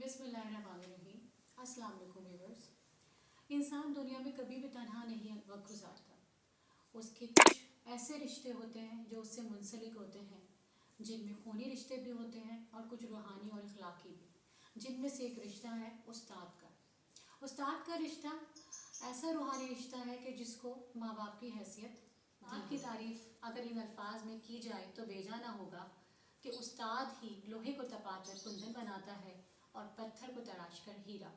बिस्मिल्लाहिर्रहमानिर्रहीम। अस्सलाम वालेकुम व्यूअर्स। इंसान दुनिया में कभी भी तन्हा नहीं वक्त गुजारता। उसके कुछ ऐसे रिश्ते होते हैं जो उससे मुंसलिक होते हैं, जिनमें खूनी रिश्ते भी होते हैं और कुछ रूहानी और अखलाकी भी। जिनमें से एक रिश्ता है उस्ताद का। उस्ताद का रिश्ता ऐसा रूहानी रिश्ता है कि जिसको माँ बाप की हैसियत की तारीफ अगर इन अल्फाज में की जाए तो बेजाना होगा कि उस्ताद ही लोहे को तपाकर कुंदन बनाता है और पत्थर को तराश कर हीरा।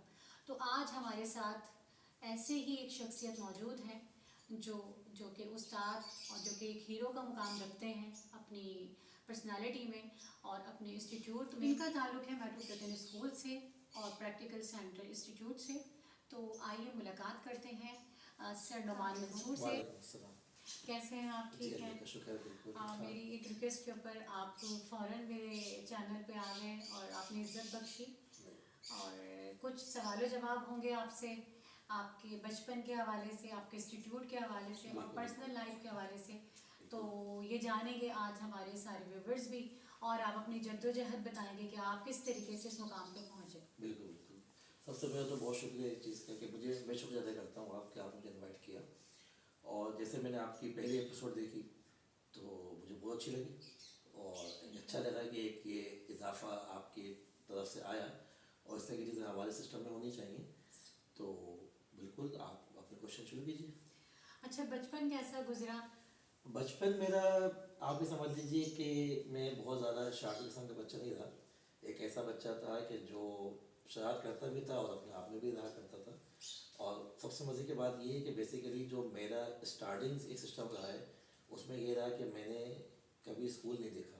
तो आज हमारे साथ ऐसे ही एक शख्सियत मौजूद है जो जो कि उस्ताद और जो कि एक हीरो का मुकाम रखते हैं अपनी पर्सनालिटी में और अपने इंस्टीट्यूट में। इनका ताल्लुक़ है मेट्रोपॉलिटन स्कूल से और प्रैक्टिकल सेंटर इंस्टीट्यूट से। तो आइए मुलाकात करते हैं सर नुमान मंसूर से। कैसे हैं आप? ठीक हैं? मेरी एक रिक्वेस्ट के ऊपर आप फ़ौरन मेरे चैनल पे आ गए और आपने इज़्ज़त बख्शी। और कुछ सवाल जवाब होंगे आपसे, आपके बचपन के हवाले से, आपके इंस्टीट्यूट के हवाले से और पर्सनल लाइफ के हवाले से। तो ये जानेंगे आज हमारे सारे व्यूवर्स भी, और आप अपनी जद्दोजहद बताएंगे कि आप किस तरीके से इस मुकाम पे पहुँचे। बिल्कुल बिल्कुल। सबसे पहले तो बहुत शुक्रिया इस चीज़ का कि मैं शुक्रिया अदा करता हूँ आपके, आप मुझे इनवाइट किया। और जैसे मैंने आपकी पहली एपिसोड देखी तो मुझे बहुत अच्छी लगी और अच्छा लगा कि एक ये इजाफा आपकी तरफ से आया और इस तरह की चीज़ें हमारे सिस्टम में होनी चाहिए। तो बिल्कुल आप अपने क्वेश्चन शुरू कीजिए। अच्छा, बचपन कैसा गुजरा? बचपन मेरा आप भी समझ लीजिए कि मैं बहुत ज़्यादा शरारती किस्म का बच्चा नहीं था। एक ऐसा बच्चा था कि जो शरारत करता भी था और अपने आप में भी रहा करता था। और सबसे मज़े की बात ये है कि बेसिकली जो मेरा स्टार्टिंग एक सिस्टम रहा है उसमें ये रहा कि मैंने कभी स्कूल नहीं देखा।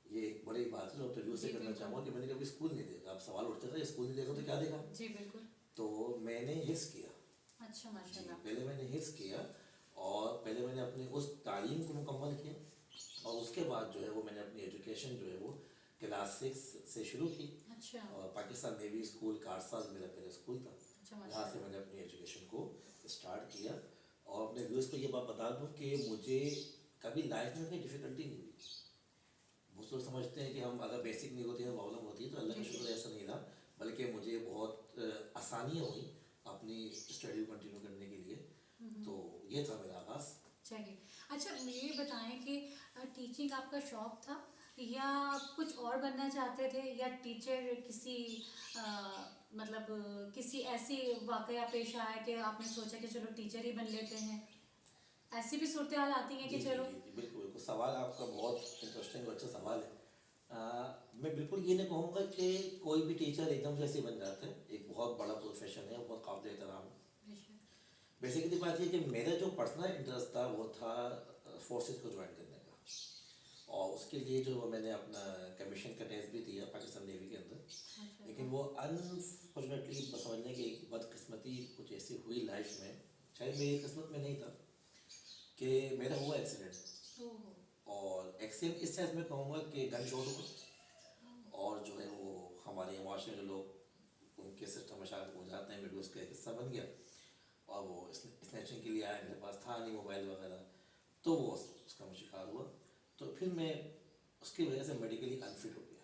ये एक बड़ी बात है जो इंटरव्यू से करना चाहूँगा कि मैंने कभी स्कूल नहीं देखा। आप सवाल उठते थे स्कूल नहीं देखा तो क्या देखा? जी बिल्कुल। तो मैंने हिस्स किया। अच्छा, माशाल्लाह। पहले मैंने हिस्स किया और पहले मैंने अपनी उस तालीम को मुकम्मल किया और उसके बाद जो है वो मैंने अपनी एजुकेशन जो है वो क्लास 6 से शुरू की। अच्छा। और पाकिस्तान नेवी स्कूल कारसाज मेरा पहले स्कूल था। अच्छा, यहाँ से मैंने अपनी एजुकेशन को स्टार्ट किया। और अपने व्यूअर्स को ये बात बता दूँ कि मुझे कभी लाइफ में कोई डिफ़िकल्टी नहीं हुई। बहुत लोग समझते हैं कि हम अगर बेसिक नहीं होती है प्रॉब्लम होती है, तो अल्लाह का शुक्र ऐसा नहीं रहा, बल्कि मुझे बहुत आसानियाँ हुई अपनी स्टडी को कंटिन्यू करने के लिए। तो ये था मेरा आगाज़। चलिए, अच्छा ये बताएं कि टीचिंग आपका शौक़ था या कुछ और बनना चाहते थे, या टीचर किसी मतलब किसी ऐसी वाकया पेश आया कि आपने सोचा कि चलो टीचर ही बन लेते हैं? ऐसी भी सूरत हाल आती है कि चलो। जी बिल्कुल बिल्कुल। सवाल आपका बहुत इंटरेस्टिंग और अच्छा सवाल है। मैं बिल्कुल ये नहीं कहूँगा कि कोई भी टीचर एकदम से ऐसे बन जाता है। एक बहुत बड़ा प्रोफेशन है, बहुत काबिल एहतराम है। बेसिकली बात ये कि मेरा जो पर्सनल इंटरेस्ट था वो था फोर्सेस को ज्वाइन करने का। और उसके लिए जो मैंने अपना कमीशन का टेस्ट भी दिया पाकिस्तान नेवी के अंदर। लेकिन वो अनफॉर्चुनेटली समझने की एक बदकिस्मती कुछ ऐसी हुई लाइफ में, शायद मेरी किस्मत में नहीं था, कि मेरा हुआ एक्सीडेंट। और एक्सीडेंट इस सेंस में कहूँगा कि गन शॉट हुआ और जो है वो हमारे माशरे के लोग उनके सिस्टम में शामिल हो जाते हैं, मेरे उसका एक हिस्सा बन गया। और वो स्नैचिंग के लिए आया, मेरे पास था नहीं मोबाइल वगैरह, तो वो उसका मैं शिकार हुआ। तो फिर मैं उसकी वजह से मेडिकली अनफिट हो गया।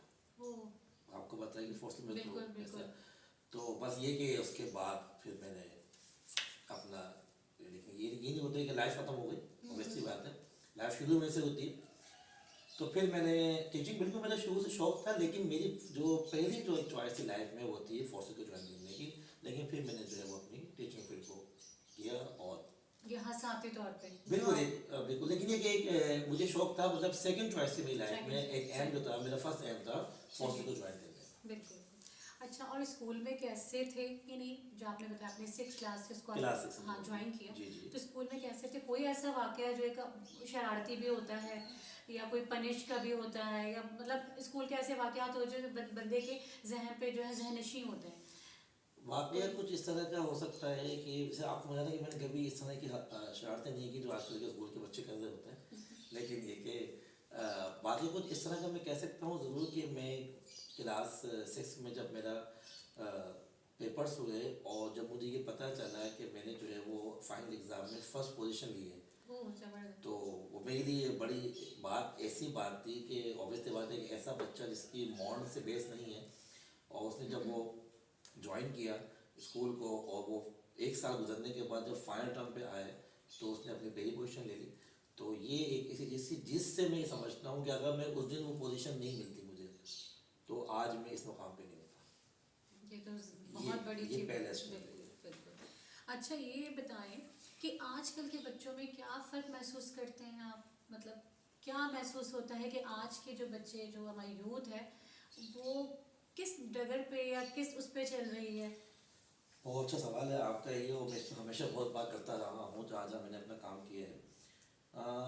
आपको पता है कि फोर्स में तो बस ये कि उसके बाद फिर मैंने अपना, लेकिन ये नहीं होता है कि लाइफ ख़त्म हो गई, ऑब्वियसली बात है, लाइफ शुरू में से होती है। तो फिर मैंने टीचिंग बिल्कुल मेरा शुरू से शौक़ था, लेकिन मेरी जो पहली जो एक चॉइस थी लाइफ में वो थी फोर्सेस को ज्वाइन करने की। लेकिन फिर मैंने जो है वो अपनी टीचिंग फील्ड को किया और यहाँ साथी तौर पे बिल्कुल। लेकिन ये कि एक मुझे शौक़ था, मतलब सेकंड चॉइस थी मेरी लाइफ में। एक एम जो था मेरा, फर्स्ट एम था फोर्सेस को ज्वाइन करने का। बिल्कुल। अच्छा, और स्कूल में कैसे थे कि नहीं, जो आपने बताया आपने 6 क्लास से उसको हाँ ज्वाइन किया। जी। तो स्कूल में कैसे थे? कोई ऐसा वाकया जो एक शरारती भी होता है या कोई पनिश का भी होता है, या मतलब स्कूल के ऐसे वाकयात हो जो बंदे के जहन पे जो है जहनशी होते हैं? वाकया कुछ इस तरह का हो सकता है कि जैसे आपको बताया कि मैंने कभी इस तरह की शरारतें नहीं की जो आजकल के स्कूल के बच्चे कर रहे होते हैं। लेकिन ये कि बाकी कुछ इस तरह का मैं कह सकता हूँ ज़रूर कि मैं क्लास 6 में जब मेरा पेपर्स हुए और जब मुझे ये पता चला कि मैंने जो है वो फाइनल एग्ज़ाम में फ़र्स्ट पोजीशन ली है, तो वो मेरे लिए बड़ी बात, ऐसी बात थी कि ऑब्वियसली बात है कि ऐसा बच्चा जिसकी मॉडर्न से बेस नहीं है और उसने जब वो ज्वाइन किया स्कूल को और वो 1 साल गुजरने के बाद जब फाइनल टर्म पे आए तो उसने अपनी पहली पोजीशन ले ली। तो ये एक ऐसी जिससे मैं ये समझता हूँ कि अगर मैं उस दिन वो पोजीशन नहीं मिलती मुझे तो आज मैं इस मुकाम पे नहीं होता। ये तो बहुत बड़ी ये चीज़ पहले है। स्टेप है। बिल्कुल बिल्कुल। अच्छा ये बताएं कि आजकल के बच्चों में क्या फ़र्क महसूस करते हैं आप, मतलब क्या महसूस होता है कि आज के जो बच्चे, जो हमारी यूथ है, वो किस डगर पे या किस उस पे चल रही है? बहुत अच्छा सवाल है आपका ये, और मैं इसमें हमेशा बहुत बात करता रहा हूँ जहाँ जहाँ मैंने अपना काम किया है।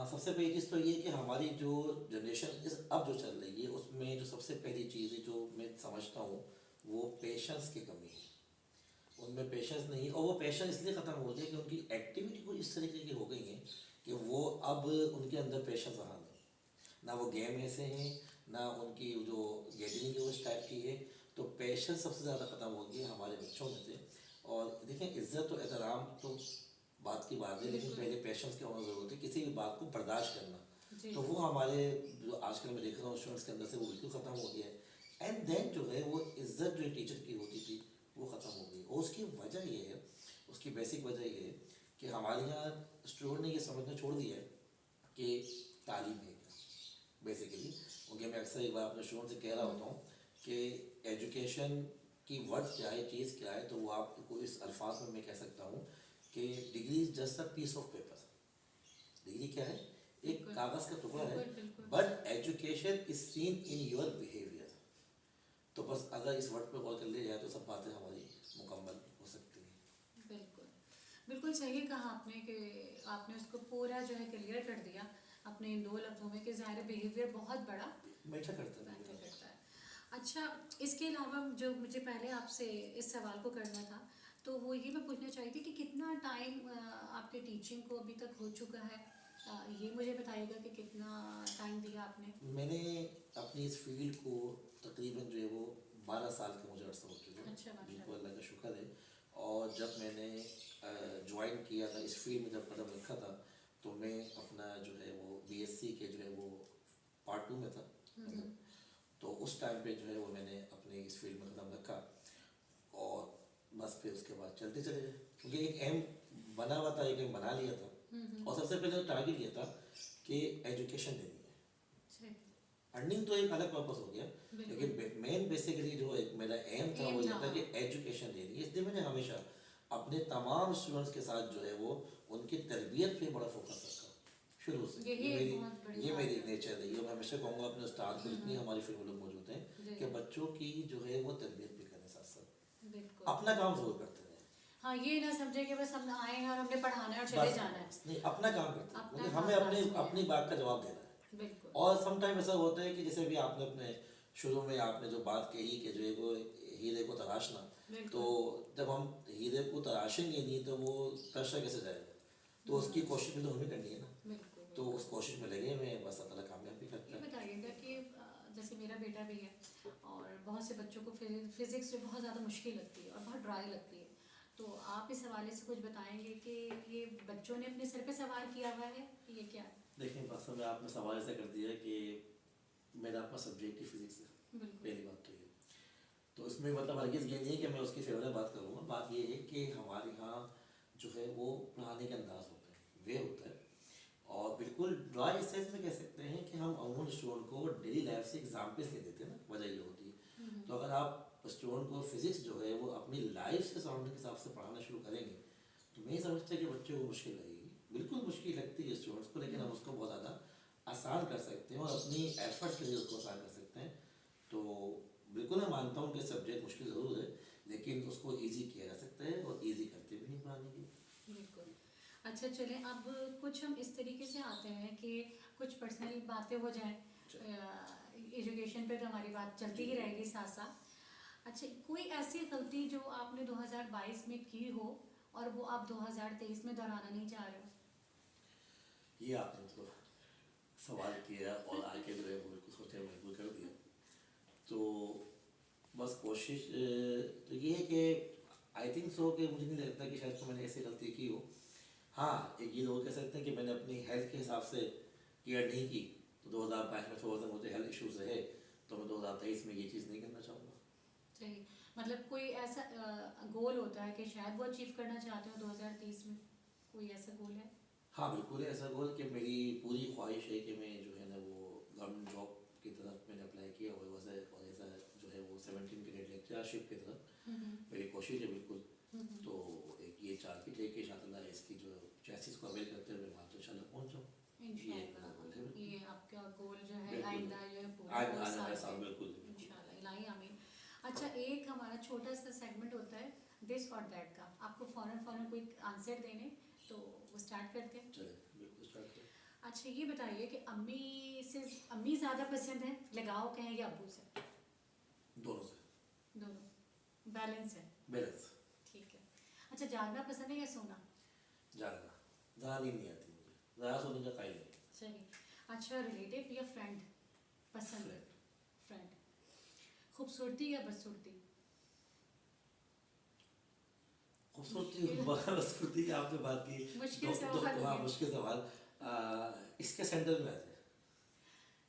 सबसे पहली चीज़ तो ये कि हमारी जो जनरेशन इस अब जो चल रही है उसमें जो सबसे पहली चीज़ है जो मैं समझता हूँ वो पेशेंस की कमी है। उनमें पेशेंस नहीं है, और वो पेशेंस इसलिए ख़त्म हो गया कि उनकी एक्टिविटी कुछ इस तरीके की हो गई है कि वो अब उनके अंदर पेशेंस रहा नहीं। ना वो गेम ऐसे हैं, ना उनकी जो गैदरिंग है उस टाइप की है। तो पेशेंस सबसे ज़्यादा ख़त्म हो गया हमारे बच्चों में से। और देखिए इज़्ज़त और एहतराम तो बात की बात है, लेकिन पहले पेशेंस की होना ज़रूरत है, किसी भी बात को बर्दाश्त करना। जी तो वो हमारे जो आजकल मैं देख रहा हूँ स्टूडेंट्स के अंदर से वो बिल्कुल ख़त्म हो गया है। एंड देन जो है वो इज़्ज़त जो टीचर की होती थी वो ख़त्म हो गई। और उसकी वजह ये है, उसकी बेसिक वजह ये है कि हमारे यहाँ स्टूडेंट ने ये समझना छोड़ दिया है कि तालीम है क्या बेसिकली। क्योंकि मैं अक्सर एक बार अपने स्टूडेंट से कह रहा होता हूँ कि एजुकेशन की वर्ड क्या है, चीज़ क्या है, तो वो आपको इस अल्फाज में मैं कह सकता हूँ कि degree is just a piece of paper. Degree क्या है? एक बिल्कुल कागज़ का टुकड़ा है। बिल्कुल बिल्कुल but education is seen in your behaviour. तो बस अगर इस वर्ड पे गौर कर लिया जाए तो सब बातें हमारी मुकम्मल हो सकती हैं। बिल्कुल बिल्कुल सही कहा आपने कि आपने उसको पूरा जो है क्लियर कर दिया अपने इन 2 लफ्ज़ों में कि ज़ाहिर बिहेवियर बहुत बड़ा मैटर करता मैटर है। करता है। अच्छा, इसके अलावा जो मुझे पहले आपसे इस सवाल को करना था तो वो ये मैं पूछना चाहती थी कि कितना टाइम आपके टीचिंग को अभी तक हो चुका है, ये मुझे बताइएगा कि कितना टाइम दिया आपने। मैंने अपनी इस फील्ड को तकरीबन जो है वो 12 साल का मुझे अर्सा हो चुका है। अच्छा माशाल्लाह। बिल्कुल अल्लाह का शुक्र है। और जब मैंने ज्वाइन किया था इस फील्ड में, जब कदम रखा था तो मैं अपना जो है वो बीएससी के जो है वो पार्ट 2 में था। तो उस टाइम पे जो है वो मैंने अपने इस फील्ड में कदम रखा और बस फिर उसके बाद चलते चले गए, क्योंकि एक एम बना हुआ था, एक एम बना लिया था। और सबसे पहले टारगेट ये था कि एजुकेशन देनी है। सही। अर्निंग तो एक अलग पर्पस हो गया, बिल्कुल। लेकिन मेन बेसिकली जो एक मेरा एम था वो Aim ये था। था कि एजुकेशन देनी है। इसलिए मैंने हमेशा अपने तमाम स्टूडेंट्स के साथ जो है वो उनकी तरबियत पे बड़ा फोकस रखा शुरू से। यही ये एक मेरी बहुत बड़ी ये बात मेरी है। नेचर रही है। मैं हमेशा कहूँगा अपने उस्ताद को, जितनी हमारी फील्ड में लोग मौजूद हैं, जी। कि बच्चों की जो है वो तरबियत भी करें, साथ साथ बिल्कुल। अपना काम जरूर करते रहें। हाँ, ये ना समझे कि बस हम आए हैं और हमने पढ़ाना है और चले बस जाना है। बस, नहीं अपना काम करते हैं, अपना क्योंकि काम हमें अपने लाजमी है। अपनी बात का जवाब देना है। बिल्कुल और समटाइम ऐसा होता है कि जैसे भी आपने अपने शुरू में आपने जो बात कही कि जो है वो हीरे को तराशना, तो बिल्कुल जब हम हीरे को तराशेंगे नहीं तो वो तराशा कैसे जाएगा? तो उसकी कोशिश भी तो हमें करनी है ना। बिल्कुल। तो उस कोशिश में लगे हुए हैं, बस अल्लाह कामयाब भी करता ये है। बताइएगा कि जैसे मेरा बेटा भी है और बहुत से बच्चों को फिजिक्स जो बहुत ज़्यादा मुश्किल लगती है और बहुत ड्राई लगती है, तो आप इस हवाले से कुछ बताएंगे कि ये बच्चों ने अपने सिर पे सवार किया हुआ है, ये क्या है? देखिए वास्तव में आपने सवाल ऐसा कर दिया कि मेरा अपना सब्जेक्ट ही फिजिक्स है। बिल्कुल पहली बात तो ये, तो इसमें मतलब हरगिज़ ये नहीं है कि मैं उसकी फेवर में बात करूँगा। बात ये है कि हमारे यहाँ जो है वो पढ़ाने का अंदाज होता है, वे होता है। और बिल्कुल ड्राई सेंस में कह सकते हैं कि हम अमूमन स्टूडेंट को डेली लाइफ से एग्जाम्पल्स दे देते हैं ना, वजह ये होती है। तो अगर आप स्टूडेंट को फिजिक्स जो है वो अपनी लाइफ के सराउंडिंग के हिसाब से पढ़ाना शुरू करेंगे तो मैं समझता कि बच्चों को मुश्किल लगेगी। बिल्कुल मुश्किल लगती है स्टूडेंट्स को, लेकिन हम उसको बहुत ज़्यादा आसान कर सकते हैं और अपनी एफर्ट के लिए उसको आसान कर सकते हैं। तो बिल्कुल मैं मानता हूँ कि सब्जेक्ट मुश्किल ज़रूर है, लेकिन उसको ईजी किया जा सकता है और ईजी करते भी नहीं पढ़ाने की। बिल्कुल। अच्छा चलें, अब कुछ हम इस तरीके से आते हैं कि कुछ पर्सनल बातें हो जाएं। एजुकेशन पे तो हमारी बात चलती ही रहेगी साथ साथ। अच्छा, कोई ऐसी गलती जो आपने 2022 में की हो और वो आप 2023 में दोहराना नहीं चाह रहे हो? ये आपने तो सवाल किया और आके जो है वो बिल्कुल सोचने मजबूर कर दिया। तो बस कोशिश तो ये है कि आई थिंक सो कि मुझे नहीं लगता कि शायद तो मैंने ऐसी गलती की हो। हाँ, एक ये लोग कह सकते हैं कि मैंने अपनी हेल्थ के हिसाब से केयर नहीं की, तो 2022 में थोड़ा सा मुझे हेल्थ इश्यूज रहे, तो मैं 2023 में ये चीज़ नहीं करना चाहूँगा। सही मतलब कोई ऐसा गोल होता है कि शायद वो अचीव करना चाहते हो 2030 में, कोई ऐसा गोल है? हाँ बिल्कुल है ऐसा गोल कि मेरी पूरी ख्वाहिश है कि मैं जो है ना वो गवर्नमेंट जॉब की तरफ मैंने अप्लाई किया और वैसे और ऐसा जो है वो 17 ग्रेड लेक्चरशिप की तरफ मेरी कोशिश है बिल्कुल। तो एक ये टारगेट है कि इंशाअल्लाह इसकी जो चैसिस को अवेल करते हुए वहाँ तो इंशाअल्लाह पहुँच जाऊँ। ये एक मेरा गोल है बिल्कुल। ये आपका गोल जो है बिल्कुल। आइंदा जो है पूरा आज हो आने वाले साल साल में बिल्कुल बिल्कुल। इंशाल्लाह, इलाही आमीन। अच्छा, एक हमारा छोटा सा सेगमेंट होता है दिस और दैट का, आपको फौरन फौरन कोई आंसर देने, तो वो स्टार्ट करते हैं। चले बिल्कुल स्टार्ट करें। अच्छा, ये बताइए कि अम्मी ज़्यादा पसंद है, लगाव कहें, या अब्बू से? दोनों से दोनों बैलेंस है, बैलेंस। ठीक है। अच्छा, जागना पसंद है या सोना? जागना, ज़्यादा नींद नहीं आती मुझे, ज़्यादा सोने का काई नहीं। सही। अच्छा, रिलेटिव या फ्रेंड पसंद है? फ्रेंड। खूबसूरती या बदसूरती? खूबसूरती बदसूरती की आपने बात की। मुश्किल दो सवाल हो हाँ गया। मुश्किल सवाल। इसके सेंटर में आते हैं,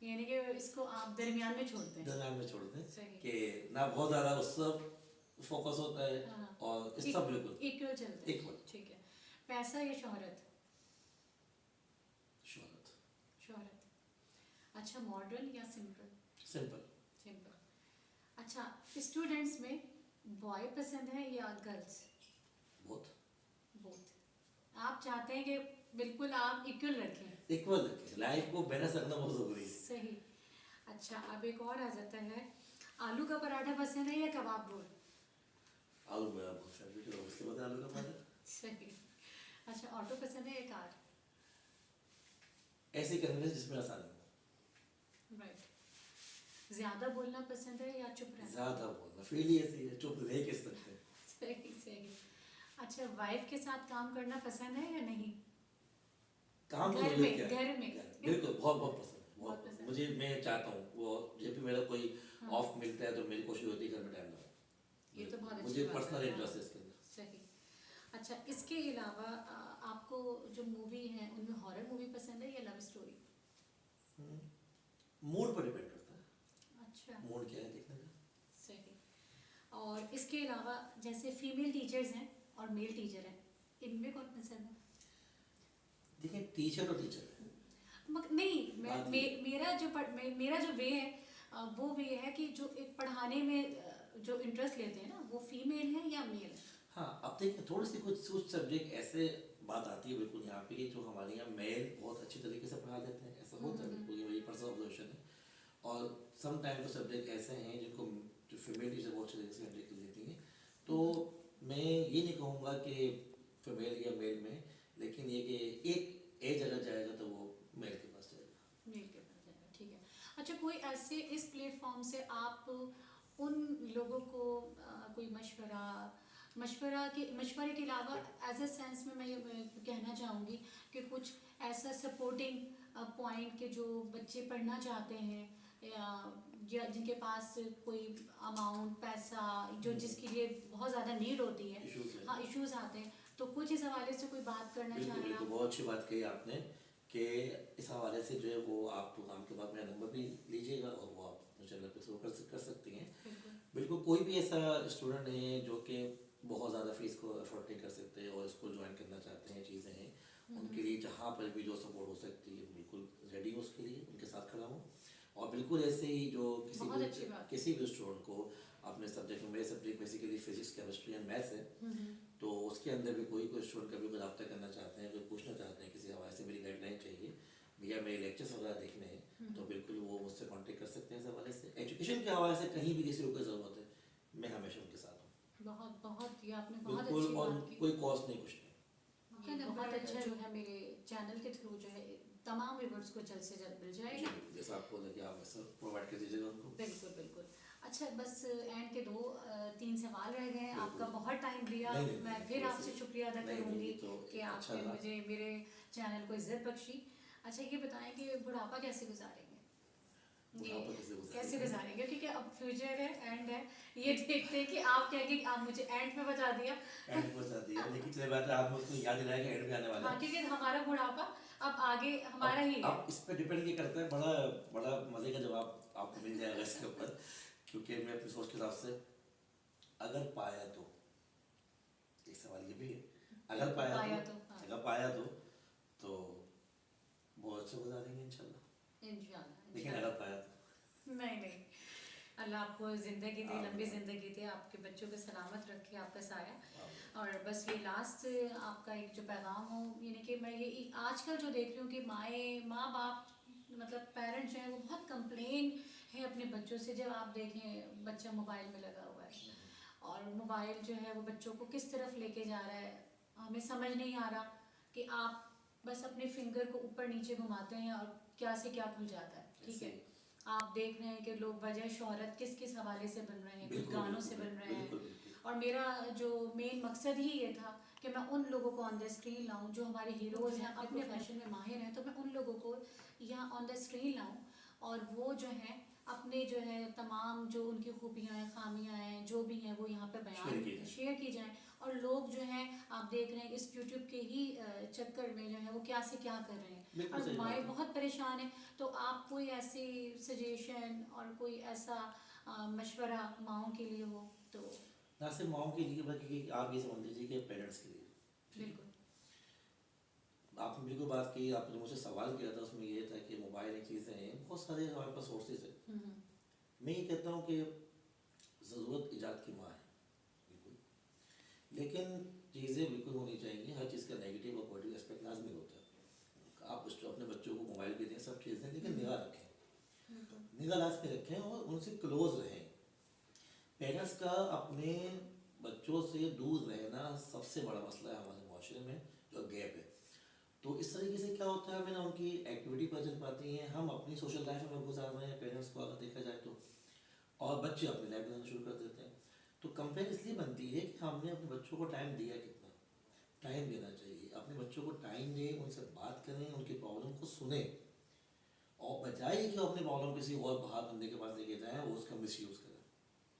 यानी कि इसको आप दरमियान में छोड़ते हैं। दरम्यान में छोड़ दें सही। कि ना बहुत ज़्यादा उस सब फोकस होता है हाँ। और इस सब बिल्कुल इक्वल चलते हैं। इक्वल। ठीक है। पैसा या शोहरत? शोहरत। शोहरत। अच्छा, मॉडर्न या सिंपल? सिंपल। सिंपल। अच्छा, स्टूडेंट्स में बॉय पसंद है या गर्ल्स? बहुत बोथ। आप चाहते हैं कि बिल्कुल आप इक्वल रखें। इक्वल रखें, लाइफ को बैलेंस रखना बहुत ज़रूरी है। सही। अच्छा, अब एक और आ जाता है, आलू का पराठा पसंद है या कबाब रोल? आलू मेरा बहुत फेवरेट है, उसके बाद आलू का पराठा। सही। अच्छा, ऑटो पसंद है या कार? ऐसे कन्वेंस जिसमें आसानी हो। राइट। ज़्यादा बोलना पसंद है या चुप रहना? ज़्यादा बोलना फील ही ऐसी है, चुप रह किस सकते हैं। सही सही। अच्छा, वाइफ के साथ काम करना पसंद है या नहीं? काम तो घर जरूर में क्या है। घर में बिल्कुल बहुत बहुत पसंद है, बहुत बहुत पसंद। मुझे, मैं चाहता हूँ वो जब भी मेरा कोई हाँ। ऑफ मिलता है तो मेरी कोशिश होती है घर में टाइम लगाऊं। ये तो बहुत अच्छी मुझे बात पर्सनल है। इंटरेस्ट है इसके अंदर। सही। अच्छा, इसके अलावा आपको जो मूवी है उनमें हॉरर मूवी पसंद है या लव स्टोरी? मूड पर डिपेंड करता है, अच्छा, मूड क्या है देखने का। सही। और इसके अलावा जैसे फीमेल टीचर्स हैं और मेल टीचर हैं, इनमें कौन पसंद है? देखिए टीचर और टीचर है। नहीं, बात मेरा जो वे है वो वे है कि जो एक पढ़ाने में जो इंटरेस्ट लेते हैं ना, वो फीमेल है या मेल है? हाँ अब देखिए थोड़ी सी कुछ सब्जेक्ट ऐसे बात आती है बिल्कुल यहाँ पे कि जो हमारे यहाँ मेल बहुत अच्छी तरीके से पढ़ा देते हैं, ऐसा होता है बिल्कुल, ये मेरी पर्सनल ऑब्जर्वेशन है। और सम टाइम तो सब्जेक्ट ऐसे हैं जिनको जो फीमेल टीचर बहुत अच्छी तरीके से हैंडल देती हैं। तो मैं ये नहीं कहूँगा कि फीमेल या मेल में, लेकिन ये कि एक एज अगर जाएगा तो वो मेल के पास जाएगा। मेल के पास जाएगा, ठीक है। अच्छा, कोई ऐसे इस प्लेटफॉर्म से आप उन लोगों को कोई मशवरे के अलावा एज ए सेंस में मैं ये कहना चाहूँगी कि कुछ ऐसा सपोर्टिंग पॉइंट के जो बच्चे पढ़ना चाहते हैं या जिनके पास कोई अमाउंट पैसा जो जिसके लिए बहुत ज़्यादा नीड होती है, हाँ इश्यूज आते हैं, तो कुछ इस हवाले से कोई बात करना बिल्कुल चाहें बिल्कुल आप? बहुत अच्छी बात कही आपने कि इस हवाले से जो है वो आप प्रोग्राम के बाद मेरा नंबर भी लीजिएगा और वो आप चैनल पे थ्रू कर सकती हैं। बिल्कुल। बिल्कुल कोई भी ऐसा स्टूडेंट है जो कि बहुत ज़्यादा फीस को अफोर्ड नहीं कर सकते और इसको ज्वाइन करना चाहते हैं, चीज़ें हैं उनके लिए जहाँ पर भी जो सपोर्ट हो सकती है बिल्कुल रेडी हो उसके लिए, उनके साथ खड़ा हूँ। और बिल्कुल ऐसे ही जो बहुत अच्छी बात। किसी भी स्टूडेंट को अपने सब्जेक्ट में, मेरे subject basically physics chemistry and maths है, तो उसके अंदर भी कोई स्टूडेंट कभी कोई रब्ता करना चाहते हैं, कोई पूछना चाहते हैं किसी हवाले से मेरी गाइडलाइन चाहिए भैया मेरे लेक्चर्स वगैरह देखने हैं, तो बिल्कुल वो मुझसे कांटेक्ट कर सकते हैं इस हवाले से। एजुकेशन के हवाले से कहीं भी किसी को कोई ज़रूरत है मैं हमेशा उनके साथ हूँ। बहुत बहुत ये आपने बहुत बिल्कुल, अच्छी और बात की। कोई कॉस्ट नहीं, कुछ नहीं। ये बहुत अच्छा जो है मेरे चैनल के थ्रू जो है तमाम व्यूअर्स को जल्द से जल्द मिल जाएगा। जैसा आपको लगे आप वैसा प्रोवाइड कर दीजिएगा उनको। बिल्कुल बिल्कुल। अच्छा, बस एंड के 2-3 सवाल रह गए हैं, आपका बहुत टाइम लिया, नहीं, नहीं, मैं नहीं, फिर नहीं, आपसे शुक्रिया अदा नहीं, करूँगी नहीं, तो कि अच्छा आपने लगा। मुझे मेरे चैनल को इज्जत बख्शी। अच्छा, ये बताएं कि बुढ़ापा कैसे गुजारेंगे? बुढ़ापा कैसे गुजारेंगे? कैसे गुजारेंगे, क्योंकि अब फ्यूचर है, एंड है, ये देखते हैं कि आप क्या कि आप मुझे एंड में बता दिया। एंड बता दिया, लेकिन चलिए बात है आप मुझको याद दिलाएंगे एंड में आने वाला हाँ, है। क्योंकि हमारा बुढ़ापा अब आगे हमारा ही है। अब इस पे डिपेंड ये करता है, बड़ा बड़ा मजे का जवाब आपको मिल जाएगा इसके ऊपर, क्योंकि मैं अपनी सोच के हिसाब से अगर पाया तो, एक सवाल ये भी है, अगर पाया तो, हाँ। अगर पाया तो बहुत अच्छा गुजारेंगे इंशाल्लाह। इंशाल्लाह लेकिन अगर पाया तो नहीं, अल्लाह आपको ज़िंदगी दे, आमीन। लंबी ज़िंदगी दे, आपके बच्चों को सलामत रखे, आपका साया। आमीन। और बस ये लास्ट आपका एक जो पैगाम हो, यानी कि मैं ये आजकल जो देख रही हूँ कि माँ बाप मतलब पेरेंट्स जो हैं वो बहुत कंप्लेन है अपने बच्चों से। जब आप देखें बच्चा मोबाइल में लगा हुआ है और मोबाइल जो है वो बच्चों को किस तरफ लेके जा रहा है, हमें समझ नहीं आ रहा कि आप बस अपने फिंगर को ऊपर नीचे घुमाते हैं और क्या से क्या खुल जाता है। ठीक है, आप देख रहे हैं कि लोग वजह शोहरत किस किस हवाले से बन रहे हैं, कुछ बिल्कुल, गानों से बिल्कुल, बन रहे हैं। बिल्कुल, बिल्कुल। और मेरा जो मेन मकसद ही ये था कि मैं उन लोगों को ऑन द स्क्रीन लाऊं जो हमारे हीरोज़ हैं, अपने फैशन में माहिर हैं, तो मैं उन लोगों को यहाँ ऑन द स्क्रीन लाऊं और वो जो है अपने जो है तमाम जो उनकी खूबियाँ हैं, खामियाँ हैं, जो भी हैं वो यहाँ पे बयान शेयर की जाएँ। और लोग जो हैं आप देख रहे हैं इस यूट्यूब के ही चक्कर में जो है वो क्या से क्या कर रहे हैं बिल्कुल और सही बात माएँ है। बहुत परेशान हैं। तो आप कोई ऐसी सजेशन और कोई ऐसा मशवरा माओं के लिए हो तो? ना सिर्फ माओं के लिए बल्कि आप ये समझ लीजिए कि पेरेंट्स के लिए। बिल्कुल। आपने बिल्कुल बात की, आपने मुझे सवाल किया था, उसमें ये था कि मोबाइल एक चीज़ें हैं, बहुत सारे हमारे पास सोर्सेज है। मैं ये कहता हूँ कि ज़रूरत ईजाद की माँ है, बिल्कुल, लेकिन चीज़ें बिल्कुल होनी चाहिए। हर चीज़ का नेगेटिव और पॉजिटिव एस्पेक्ट लाजमी होता है। आप अपने बच्चों को मोबाइल भी दें, सब चीज़ें, लेकिन निगाह रखें, निगाह लाजमी रखें और उनसे क्लोज रहें। पेरेंट्स का अपने बच्चों से दूर रहना सबसे बड़ा मसला है हमारे माशरे में, जो गैप है। तो इस तरीके से क्या होता है, हमें ना उनकी एक्टिविटी पता चल पाती हैं, हम अपनी सोशल लाइफ में गुजार रहे हैं पेरेंट्स को अगर देखा जाए तो, और बच्चे अपनी लाइफ गुजारना शुरू कर देते हैं। तो कंपेयर इसलिए बनती है कि हमने अपने बच्चों को टाइम दिया कितना। टाइम देना चाहिए, अपने बच्चों को टाइम दें, उनसे बात करें, उनकी प्रॉब्लम को सुने, और बजाय कि अपनी प्रॉब्लम किसी और बाहर बंदे के पास लेके जाएँ वो उसका मिस यूज़ करें।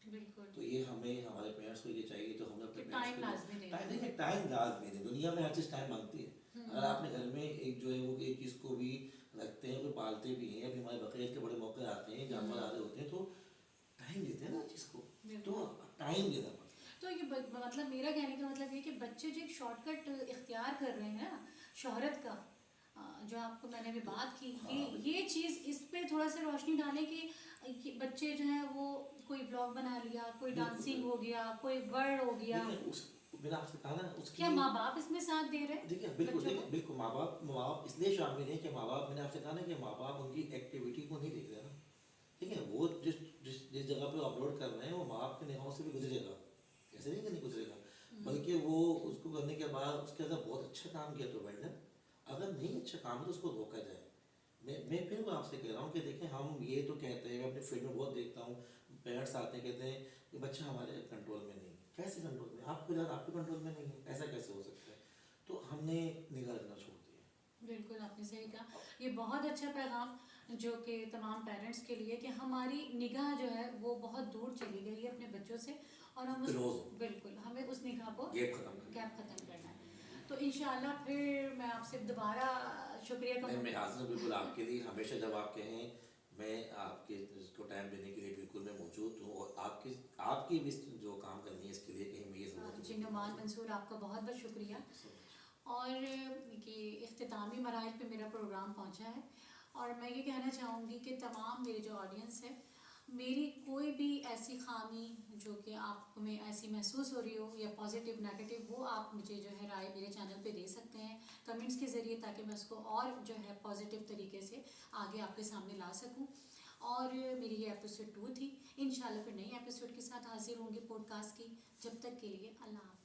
बिल्कुल। तो ये हमें हमारे पेरेंट्स को ये चाहिए, तो हमने अपने टाइम लाजमी देना। टाइम देखिए, टाइम लाजमी है, दुनिया में हर चीज़ टाइम मांगती है। अगर आपने घर में एक जो है वो एक चीज़ को भी रखते हैं, कोई पालते भी हैं, अभी हमारे बकरीद के बड़े मौके आते हैं, जानवर आ रहे होते हैं, तो टाइम देते हैं ना चीज़ को, तो टाइम देना पड़ता है। तो ये मतलब मेरा कहने का मतलब ये कि बच्चे जो एक शॉर्टकट इख्तियार कर रहे हैं ना शोहरत का, जो आपको मैंने अभी बात की, ये चीज़ इस पे थोड़ा सा रोशनी डालें कि बच्चे जो हैं वो कोई ब्लॉग बना लिया, कोई डांसिंग हो गया, कोई वर्ड हो गया। मैंने आपसे कहा ना, उसके क्या माँ बाप इसमें साथ दे रहे हैं? देखिए बिल्कुल माँ बाप इसलिए शामिल हैं कि माँ बाप, मैंने आपसे कहा ना कि माँ बाप उनकी एक्टिविटी को नहीं देख रहे ना। ठीक है, वो जिस जगह पे अपलोड कर रहे हैं वो माँ बाप की निगाहों से भी गुजरेगा, ऐसे नहीं कि नहीं गुजरेगा, बल्कि वो उसको करने के बाद उसके अंदर बहुत अच्छा काम किया तो वेल डन, अगर नहीं अच्छा काम है तो उसको रोका जाए। मैं फिर आपसे कह रहा हूँ कि देखें, हम ये तो कहते हैं, मैं अपने फील्ड में बहुत देखता हूँ, पेरेंट्स आते हैं कहते हैं कि बच्चा हमारे कंट्रोल में नहीं। कैसे कंट्रोल में? आपको यार आपके कंट्रोल में नहीं है, ऐसा कैसे हो सकता है? तो हमने निगाह रखना छोड़ दिया। बिल्कुल आपने सही कहा। ये बहुत अच्छा पैगाम जो कि तमाम पेरेंट्स के लिए कि हमारी निगाह जो है वो बहुत दूर चली गई है अपने बच्चों से, और हम बिल्कुल हमें उस निगाह को गैप ख़त्म करना है। तो इंशाल्लाह फिर मैं आपसे दोबारा शुक्रिया कहूँगी। मैं हाजिर बिल्कुल आपके लिए, हमेशा जब आप कहें मैं आपके इसको टाइम देने के लिए बिल्कुल मैं मौजूद हूँ, और आपकी भी जो काम करनी है इसके लिए कहीं मुझे ज़रूरत जी नुमान मंसूर, आपका बहुत बहुत शुक्रिया। और कि इख्तितामी मराहल पे मेरा प्रोग्राम पहुंचा है, और मैं ये कहना चाहूँगी कि तमाम मेरे जो ऑडियंस है, मेरी कोई भी ऐसी खामी जो कि आप में ऐसी महसूस हो रही हो या पॉजिटिव नेगेटिव, वो आप मुझे जो है राय मेरे चैनल पे दे सकते हैं कमेंट्स के ज़रिए, ताकि मैं उसको और जो है पॉजिटिव तरीके से आगे आपके सामने ला सकूं। और मेरी ये एपिसोड 2 थी। इंशाल्लाह फिर नई एपिसोड के साथ हाजिर होंगे पॉडकास्ट की। जब तक के लिए अल्लाह हाफ़िज़।